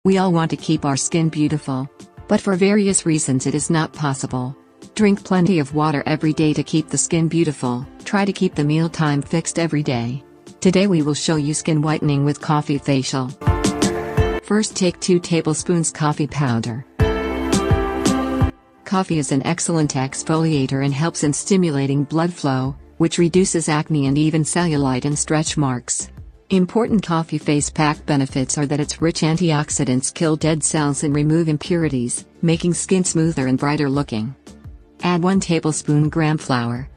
We all want to keep our skin beautiful, but for various reasons it is not possible. Drink plenty of water every day to keep the skin beautiful. Try to keep the meal time fixed every day. Today we will show you skin whitening with coffee facial. First, take 2 tablespoons coffee powder. Coffee is an excellent exfoliator and helps in stimulating blood flow, which reduces acne and even cellulite and stretch marks. Important coffee face pack benefits are that its rich antioxidants kill dead cells and remove impurities, making skin smoother and brighter looking. Add 1 tablespoon gram flour.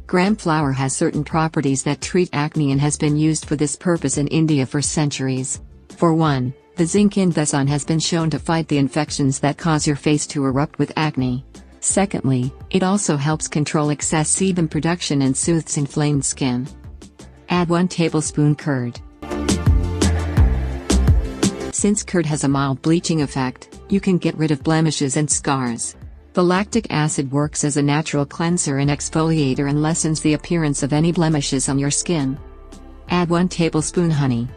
Gram flour has certain properties that treat acne and has been used for this purpose in India for centuries. For one, the zinc in the sun has been shown to fight the infections that cause your face to erupt with acne. Secondly, it also helps control excess sebum production and soothes inflamed skin. Add 1 tablespoon curd. Since curd has a mild bleaching effect, you can get rid of blemishes and scars. The lactic acid works as a natural cleanser and exfoliator and lessens the appearance of any blemishes on your skin. Add 1 tablespoon honey.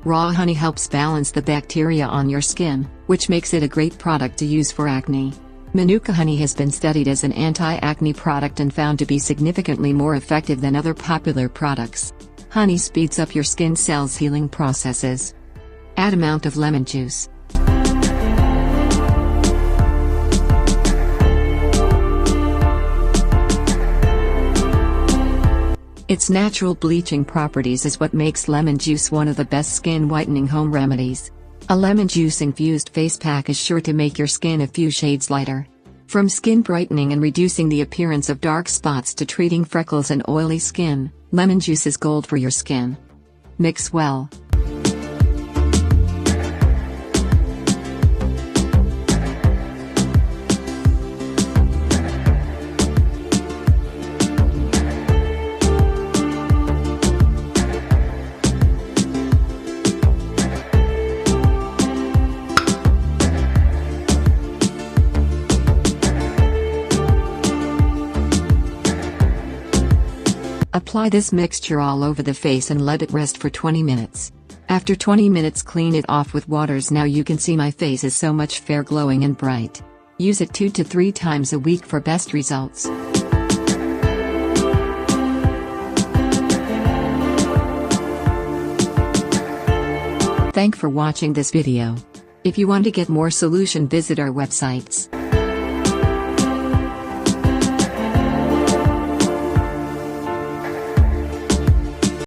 Raw honey helps balance the bacteria on your skin, which makes it a great product to use for acne. Manuka honey has been studied as an anti-acne product and found to be significantly more effective than other popular products. Honey speeds up your skin cells' healing processes. Add amount of lemon juice. Its natural bleaching properties is what makes lemon juice one of the best skin whitening home remedies. A lemon juice infused face pack is sure to make your skin a few shades lighter. From skin brightening and reducing the appearance of dark spots to treating freckles and oily skin, lemon juice is gold for your skin. Mix well. Apply this mixture all over the face and let it rest for 20 minutes. After 20 minutes, clean it off with waters. Now you can see my face is so much fair, glowing and bright. Use it 2 to 3 times a week for best results. Thanks for watching this video. If you want to get more solution, visit our websites.